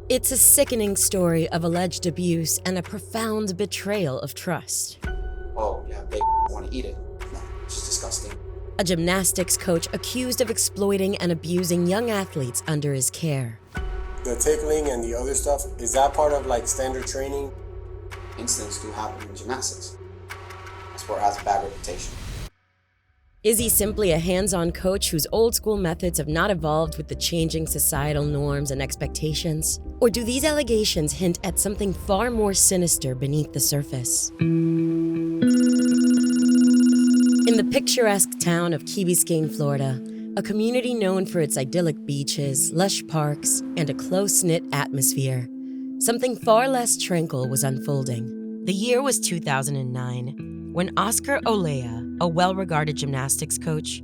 It's a sickening story of alleged abuse and a profound betrayal of trust. Oh, yeah, they want to eat it. No, it's just disgusting. A gymnastics coach accused of exploiting and abusing young athletes under his care. The tickling and the other stuff, is that part of like standard training? Incidents do happen in gymnastics. The sport has a bad reputation. Is he simply a hands-on coach whose old-school methods have not evolved with the changing societal norms and expectations? Or do these allegations hint at something far more sinister beneath the surface? In the picturesque town of Key Biscayne, Florida, a community known for its idyllic beaches, lush parks, and a close-knit atmosphere, something far less tranquil was unfolding. The year was 2009, when Oscar Olea, a well-regarded gymnastics coach,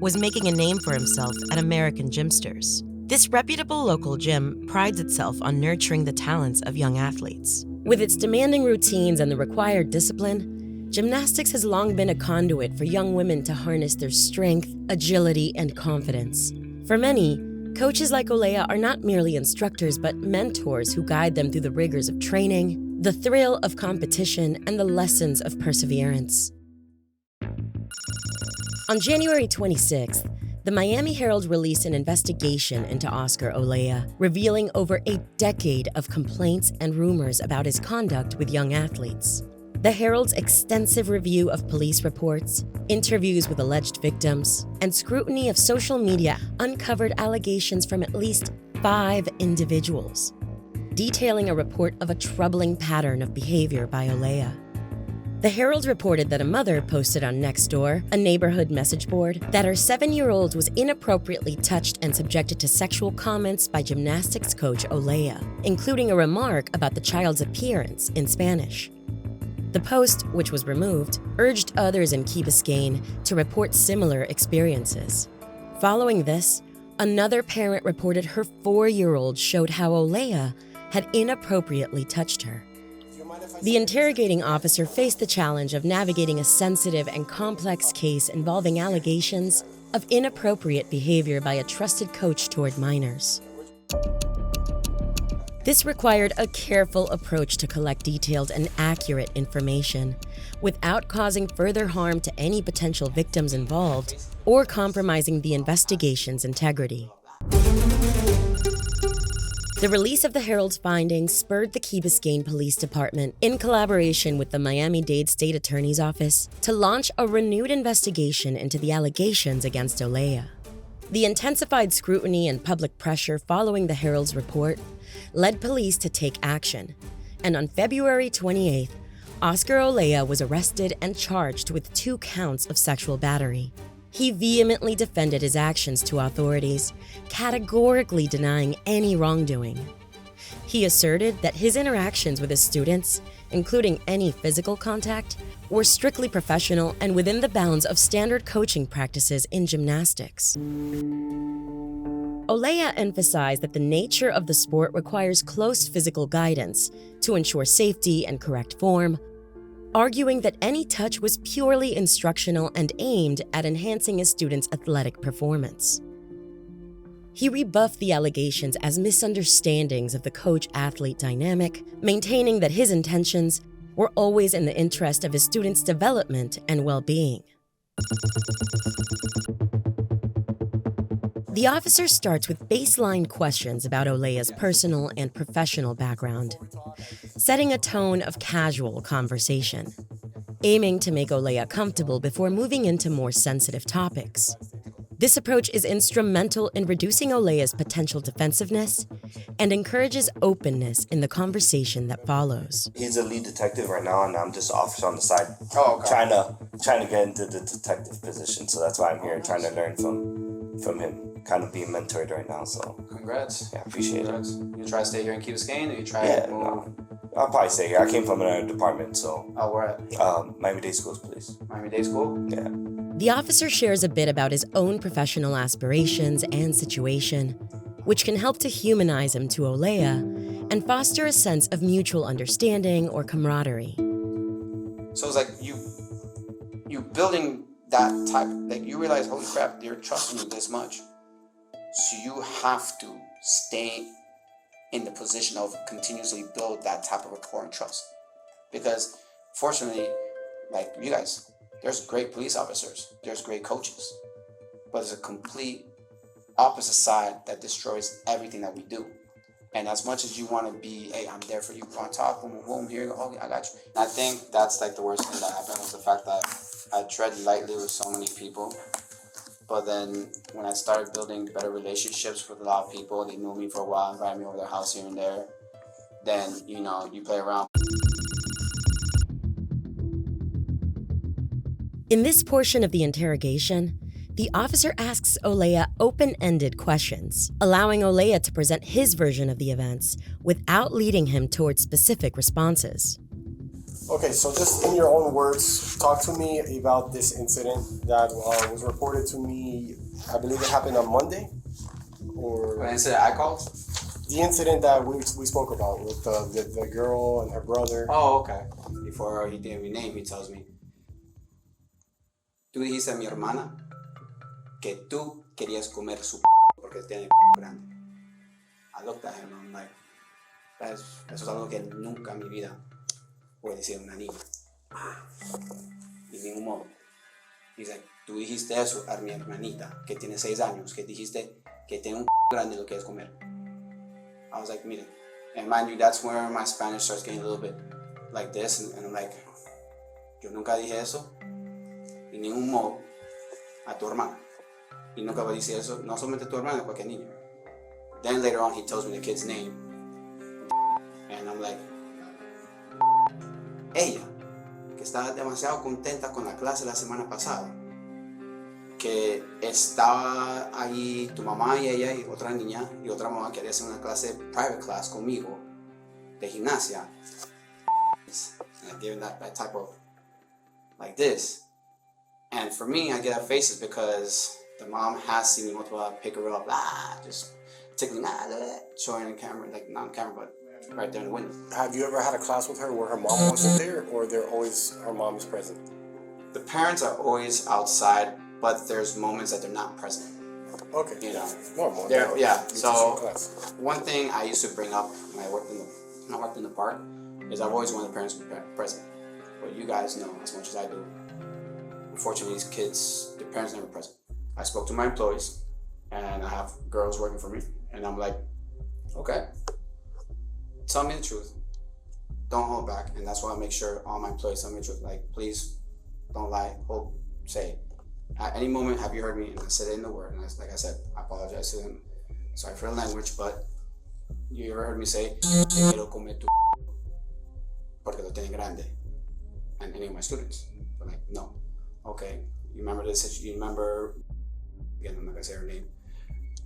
was making a name for himself at American Gymsters. This reputable local gym prides itself on nurturing the talents of young athletes. With its demanding routines and the required discipline, gymnastics has long been a conduit for young women to harness their strength, agility, and confidence. For many, coaches like Olea are not merely instructors but mentors who guide them through the rigors of training, the thrill of competition, and the lessons of perseverance. On January 26th, the Miami Herald released an investigation into Oscar Olea, revealing over a decade of complaints and rumors about his conduct with young athletes. The Herald's extensive review of police reports, interviews with alleged victims, and scrutiny of social media uncovered allegations from at least 5 individuals, detailing a report of a troubling pattern of behavior by Olea. The Herald reported that a mother posted on Nextdoor, a neighborhood message board, that her 7-year-old was inappropriately touched and subjected to sexual comments by gymnastics coach Olea, including a remark about the child's appearance in Spanish. The post, which was removed, urged others in Key Biscayne to report similar experiences. Following this, another parent reported her 4-year-old showed how Olea had inappropriately touched her. The interrogating officer faced the challenge of navigating a sensitive and complex case involving allegations of inappropriate behavior by a trusted coach toward minors. This required a careful approach to collect detailed and accurate information without causing further harm to any potential victims involved or compromising the investigation's integrity. The release of the Herald's findings spurred the Key Biscayne Police Department, in collaboration with the Miami-Dade State Attorney's Office, to launch a renewed investigation into the allegations against Olea. The intensified scrutiny and public pressure following the Herald's report led police to take action, and on February 28th, Oscar Olea was arrested and charged with 2 counts of sexual battery. He vehemently defended his actions to authorities, categorically denying any wrongdoing. He asserted that his interactions with his students, including any physical contact, were strictly professional and within the bounds of standard coaching practices in gymnastics. Olea emphasized that the nature of the sport requires close physical guidance to ensure safety and correct form, arguing that any touch was purely instructional and aimed at enhancing his students' athletic performance. He rebuffed the allegations as misunderstandings of the coach-athlete dynamic, maintaining that his intentions were always in the interest of his students' development and well-being. The officer starts with baseline questions about Olea's personal and professional background, setting a tone of casual conversation, aiming to make Olea comfortable before moving into more sensitive topics. This approach is instrumental in reducing Olea's potential defensiveness and encourages openness in the conversation that follows. He's a lead detective right now, and I'm just officer on the side, Okay. trying to get into the detective position. So that's why I'm here, trying to learn from him. Kind of being mentored right now, so Congrats. yeah, appreciate Congrats. You try to stay here in Key Biscayne, or you try it. to move? No, I'll probably stay here. I came from another department, so Oh, where at? Miami-Dade Schools, please. Miami-Dade School? Yeah. The officer shares a bit about his own professional aspirations and situation, which can help to humanize him to Olea and foster a sense of mutual understanding or camaraderie. So it's like you building that type, like you realize, holy crap, they're trusting you this much. So you have to stay in the position of continuously build that type of rapport and trust. Because fortunately, like you guys, there's great police officers, there's great coaches, but there's a complete opposite side that destroys everything that we do. And as much as you want to be, hey, I'm there for you, on top, boom, boom, here you go, oh, I got you. And I think that's like the worst thing that happened was the fact that I tread lightly with so many people. But then when I started building better relationships with a lot of people, they knew me for a while, invited me over their house here and there, then, you know, you play around. In this portion of the interrogation, the officer asks Olea open-ended questions, allowing Olea to present his version of the events without leading him towards specific responses. Okay, so just in your own words, talk to me about this incident that was reported to me. I believe it happened on Monday, or What incident I called? the incident that we spoke about with the girl and her brother. Oh, okay. Before he gave me name, he tells me, tú dijiste a mi hermana que tú querías comer su porque tiene grande. I looked at him and I'm like, eso es algo que nunca en mi vida voy a decir a una niña. De ningún modo. He's like, tú dijiste eso a mi hermanita que tiene 6 años, que dijiste que tiene un grande y lo quieres comer. I was like, mire, and mind you, that's where my Spanish starts getting a little bit like this, and I'm like, yo nunca dije eso, de ningún modo, a tu hermana. Y nunca va a decir eso, no solamente a tu hermana, a cualquier niño. Then later on, he tells me the kid's name, and I'm like, ella, que estaba demasiado contenta con la clase la semana pasada, que estaba ahí tu mamá y ella y otra niña y otra mamá quería hacer una clase private class conmigo de gimnasia. And I give that type of like this. And for me, I get that faces because the mom has seen me multiple pick her up, just tickling, showing the camera, like not on camera, but right there in the window. Have you ever had a class with her where her mom wasn't there, or her mom is present? The parents are always outside, but there's moments that they're not present. Okay. You know, normal. yeah. It's So a class. one thing I used to bring up when I worked in the park is I've always wanted the parents to be present. But you guys know as much as I do. Unfortunately, these kids, the parents never present. I spoke to my employees, and I have girls working for me, and I'm like, okay, tell me the truth. Don't hold back, and that's why I make sure all my employees tell me the truth. Like, please, don't lie. Say. At any moment, have you heard me? And I said it in the word, and like I said, I apologize to them. Sorry for the language, but you ever heard me say, "Te quiero comer tu porque lo tiene grande," and any of my students, but like, no. Okay, you remember this? You remember? Again, I'm not gonna say her name,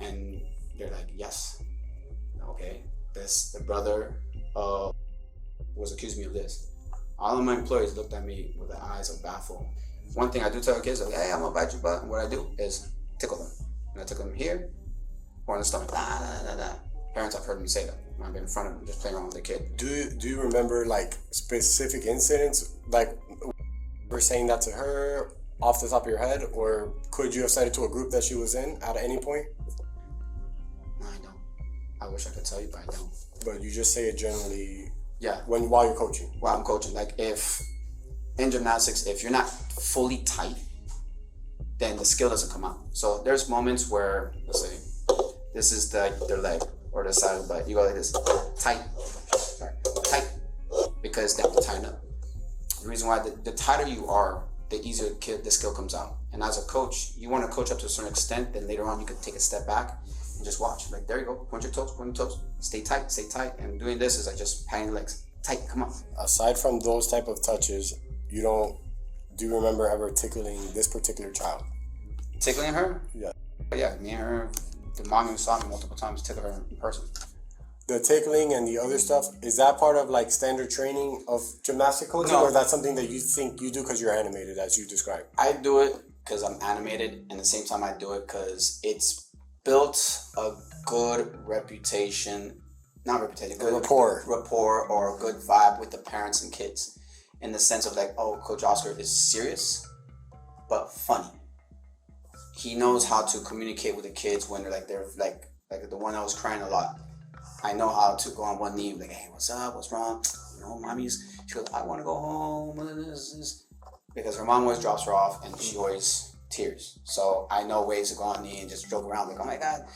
and they're like, yes. Okay, the brother was accusing me of this. All of my employees looked at me with the eyes of baffled. One thing I do tell the kids, like, hey, I'm gonna bite your butt. And what I do is tickle them. And I tickle them here or in the stomach. Parents have heard me say that. I've been in front of them, just playing around with the kid. Do you remember like specific incidents, like we're saying that to her off the top of your head, or could you have said it to a group that she was in at any point? No, I don't. I wish I could tell you, but I don't. But you just say it generally. Yeah. While you're coaching. While I'm coaching, like if in gymnastics, if you're not fully tight, then the skill doesn't come out. So there's moments where, let's say, this is their leg or the side of the butt. You go like this, tight, tight, because they have to tighten up. The reason why, the tighter you are, the easier the skill comes out. And as a coach, you want to coach up to a certain extent, then later on you can take a step back and just watch. Like, there you go, point your toes, stay tight. And doing this is like just patting your legs. Tight, come on. Aside from those type of touches, do you remember ever tickling this particular child? Tickling her? Yeah. Yeah, me and her, the mom even saw me multiple times tickle her in person. The tickling and the other stuff, is that part of like standard training of gymnastic coaching, No. or is that something that you think you do because you're animated, as you described? I do it because I'm animated, and at the same time I do it because it's built a good reputation, good rapport or a good vibe with the parents and kids, in the sense of like, oh, Coach Oscar is serious, but funny. He knows how to communicate with the kids when they're like the one that was crying a lot. I know how to go on one knee, like, hey, what's up? What's wrong? You know, she goes, I want to go home. Because her mom always drops her off and she always tears. So I know ways to go on knee and just joke around, like, oh my God,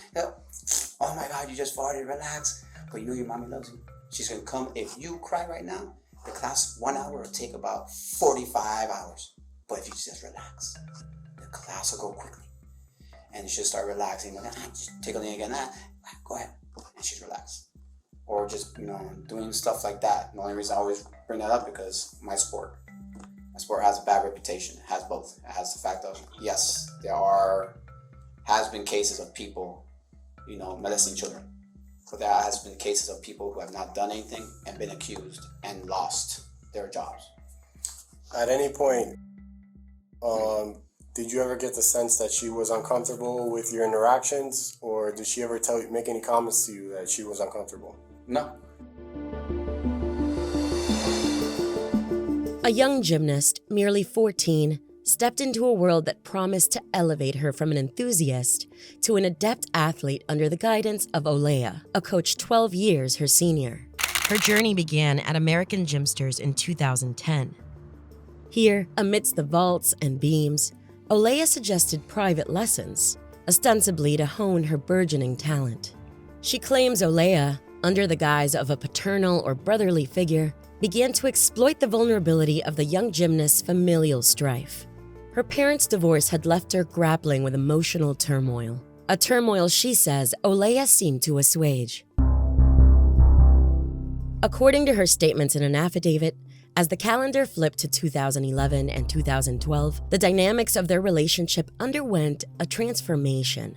you just farted, relax. But you know your mommy loves you. She's going to come. If you cry right now, the class 1 hour will take about 45 hours. But if you just relax, the class will go quickly. And she'll start relaxing. Like, just tickling again. Go ahead. And she's relaxed. Or just, doing stuff like that. The only reason I always bring that up because my sport has a bad reputation. It has both. It has the fact of, yes, has been cases of people, molesting children. But there has been cases of people who have not done anything and been accused and lost their jobs. At any point, did you ever get the sense that she was uncomfortable with your interactions, or did she ever make any comments to you that she was uncomfortable? No. A young gymnast, merely 14, stepped into a world that promised to elevate her from an enthusiast to an adept athlete under the guidance of Olea, a coach 12 years her senior. Her journey began at American Gymsters in 2010. Here, amidst the vaults and beams, Olea suggested private lessons, ostensibly to hone her burgeoning talent. She claims Olea, under the guise of a paternal or brotherly figure, began to exploit the vulnerability of the young gymnast's familial strife. Her parents' divorce had left her grappling with emotional turmoil, a turmoil she says Olea seemed to assuage. According to her statements in an affidavit, as the calendar flipped to 2011 and 2012, the dynamics of their relationship underwent a transformation.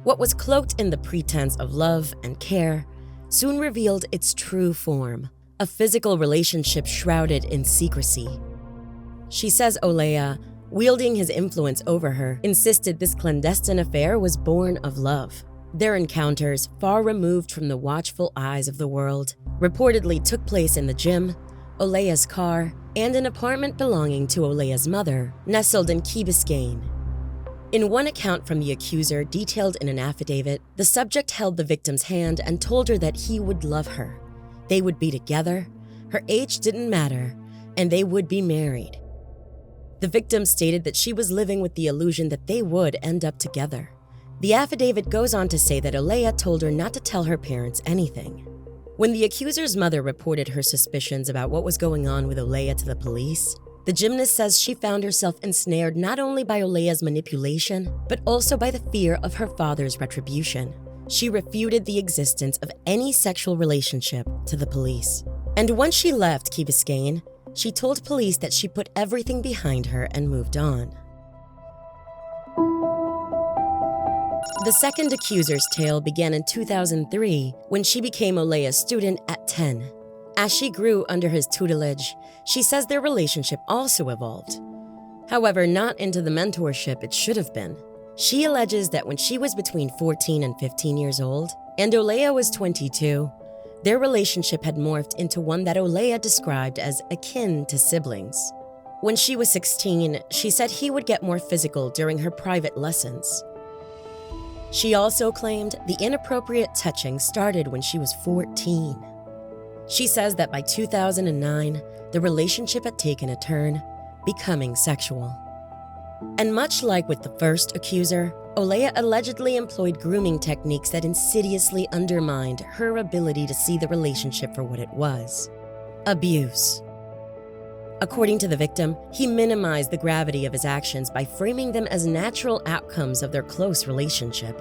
What was cloaked in the pretense of love and care soon revealed its true form, a physical relationship shrouded in secrecy. She says Olea, wielding his influence over her, insisted this clandestine affair was born of love. Their encounters, far removed from the watchful eyes of the world, reportedly took place in the gym, Olea's car, and an apartment belonging to Olea's mother, nestled in Key Biscayne. In one account from the accuser detailed in an affidavit, the subject held the victim's hand and told her that he would love her. They would be together, her age didn't matter, and they would be married. The victim stated that she was living with the illusion that they would end up together. The affidavit goes on to say that Olea told her not to tell her parents anything. When the accuser's mother reported her suspicions about what was going on with Olea to the police, the gymnast says she found herself ensnared not only by Olea's manipulation, but also by the fear of her father's retribution. She refuted the existence of any sexual relationship to the police. And once she left Key Biscayne, she told police that she put everything behind her and moved on. The second accuser's tale began in 2003 when she became Olea's student at 10. As she grew under his tutelage, she says their relationship also evolved. However, not into the mentorship it should have been. She alleges that when she was between 14 and 15 years old, and Olea was 22, their relationship had morphed into one that Olea described as akin to siblings. When she was 16, she said he would get more physical during her private lessons. She also claimed the inappropriate touching started when she was 14. She says that by 2009, the relationship had taken a turn, becoming sexual. And much like with the first accuser, Olea allegedly employed grooming techniques that insidiously undermined her ability to see the relationship for what it was: abuse. According to the victim, he minimized the gravity of his actions by framing them as natural outcomes of their close relationship.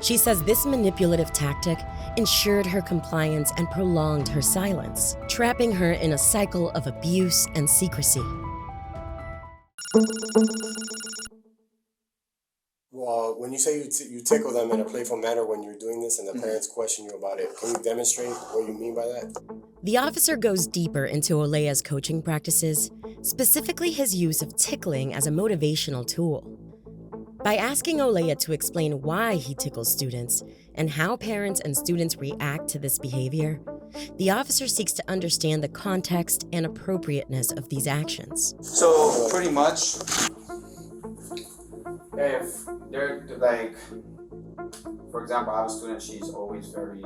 She says this manipulative tactic ensured her compliance and prolonged her silence, trapping her in a cycle of abuse and secrecy. Well, when you say you tickle them in a playful manner when you're doing this and the parents question you about it, can you demonstrate what you mean by that? The officer goes deeper into Olea's coaching practices, specifically his use of tickling as a motivational tool. By asking Olea to explain why he tickles students and how parents and students react to this behavior, the officer seeks to understand the context and appropriateness of these actions. So pretty much, if they're like For example, I have a student, she's always very,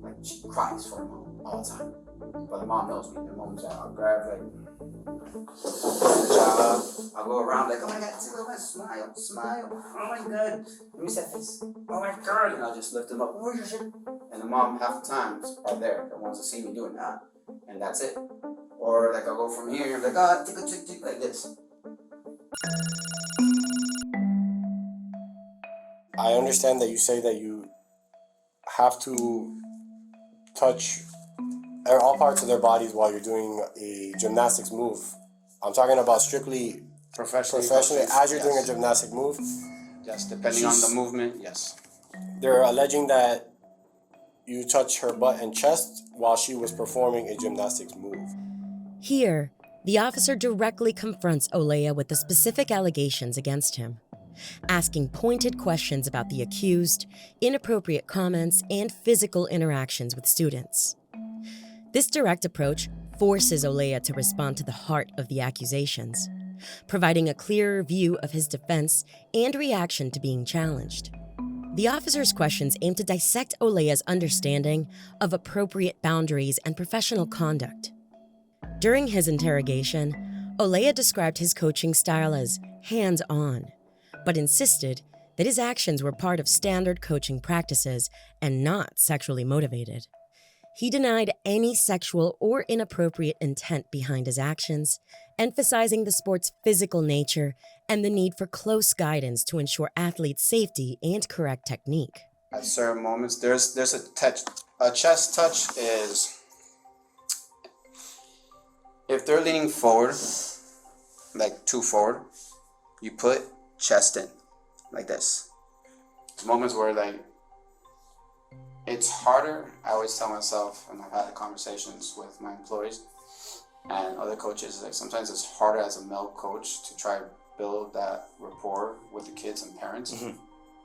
like, she cries for her mom all the time. But the mom knows me. The mom's like, I'll grab, like, I'll go around, like, oh my God, smile, smile. Oh my God. Let me see that face. Oh my God. And I'll just lift them up. And the mom, half the time, are there. The ones that see me doing that. And that's it. Or, like, I'll go from here, and you're like, tick, like this. I understand that you say that you have to touch all parts of their bodies while you're doing a gymnastics move. I'm talking about strictly professionally as you're doing a gymnastic move. Yes, depending on the movement, yes. They're alleging that you touched her butt and chest while she was performing a gymnastics move. Here, the officer directly confronts Olea with the specific allegations against him, asking pointed questions about the accused, inappropriate comments, and physical interactions with students. This direct approach forces Olea to respond to the heart of the accusations, providing a clearer view of his defense and reaction to being challenged. The officer's questions aim to dissect Olea's understanding of appropriate boundaries and professional conduct. During his interrogation, Olea described his coaching style as hands-on, but insisted that his actions were part of standard coaching practices and not sexually motivated. He denied any sexual or inappropriate intent behind his actions, emphasizing the sport's physical nature and the need for close guidance to ensure athletes' safety and correct technique. At certain moments, there's a touch. A chest touch is if they're leaning forward, like too forward, you put chest in, like this. There's moments where, like, it's harder. I always tell myself, and I've had conversations with my employees and other coaches, like, sometimes it's harder as a male coach to try to build that rapport with the kids and parents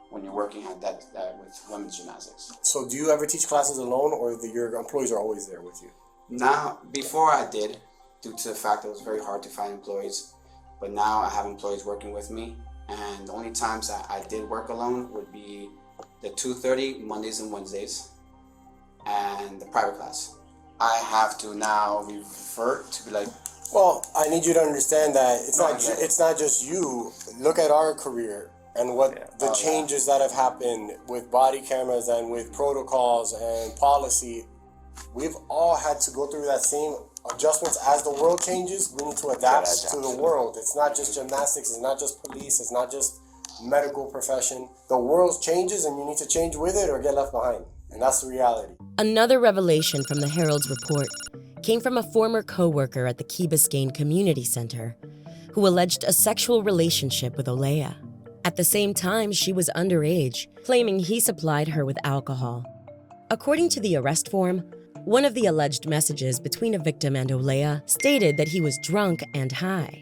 when you're working at that with women's gymnastics. So do you ever teach classes alone, or your employees are always there with you? Now, before I did, due to the fact that it was very hard to find employees, but now I have employees working with me, and the only times that I did work alone would be the 2:30 Mondays and Wednesdays, and the private class. I have to now revert to be like, well, I need you to understand that it's not just you. Look at our career and what the changes that have happened with body cameras and with protocols and policy. We've all had to go through that same adjustments. As the world changes, we need to adapt to the world. It's not just gymnastics, it's not just police, it's not just medical profession. The world changes and you need to change with it or get left behind. And that's the reality. Another revelation from the Herald's report came from a former co-worker at the Key Biscayne Community Center who alleged a sexual relationship with Olea. At the same time, she was underage, claiming he supplied her with alcohol. According to the arrest form, one of the alleged messages between a victim and Olea stated that he was drunk and high.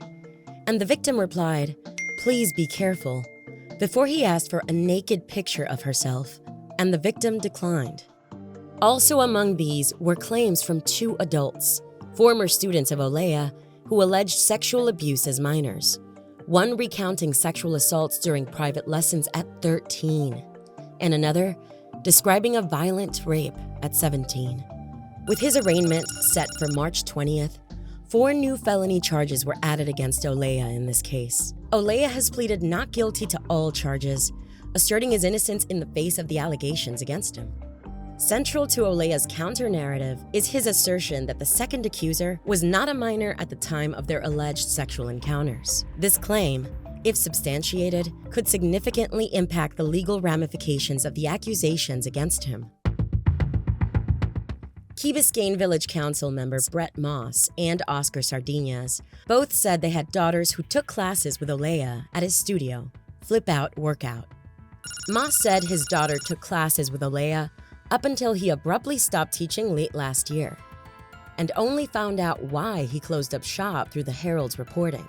And the victim replied, "Please be careful," before he asked for a naked picture of herself, and the victim declined. Also among these were claims from two adults, former students of Olea, who alleged sexual abuse as minors, one recounting sexual assaults during private lessons at 13, and another describing a violent rape at 17. With his arraignment set for March 20th, 4 new felony charges were added against Olea in this case. Olea has pleaded not guilty to all charges, asserting his innocence in the face of the allegations against him. Central to Olea's counter-narrative is his assertion that the second accuser was not a minor at the time of their alleged sexual encounters. This claim, if substantiated, could significantly impact the legal ramifications of the accusations against him. Key Biscayne Village Council member Brett Moss and Oscar Sardinas both said they had daughters who took classes with Olea at his studio, Flip Out Workout. Moss said his daughter took classes with Olea up until he abruptly stopped teaching late last year, and only found out why he closed up shop through the Herald's reporting.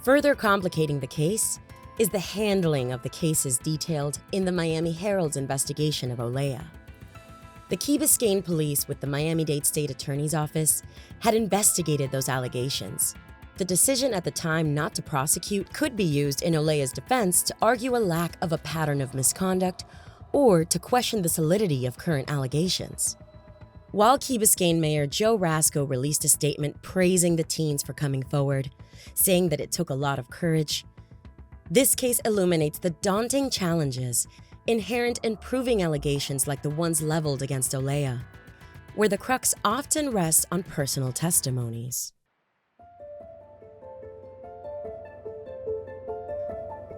Further complicating the case is the handling of the cases detailed in the Miami Herald's investigation of Olea. The Key Biscayne police with the Miami-Dade State Attorney's Office had investigated those allegations, The decision at the time not to prosecute could be used in Olea's defense to argue a lack of a pattern of misconduct or to question the solidity of current allegations. While Key Biscayne Mayor Joe Rasco released a statement praising the teens for coming forward, saying that it took a lot of courage, this case illuminates the daunting challenges inherent in proving allegations like the ones leveled against Olea, where the crux often rests on personal testimonies.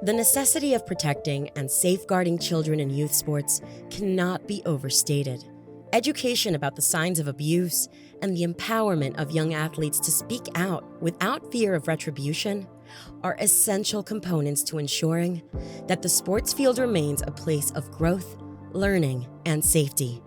The necessity of protecting and safeguarding children in youth sports cannot be overstated. Education about the signs of abuse and the empowerment of young athletes to speak out without fear of retribution are essential components to ensuring that the sports field remains a place of growth, learning, and safety.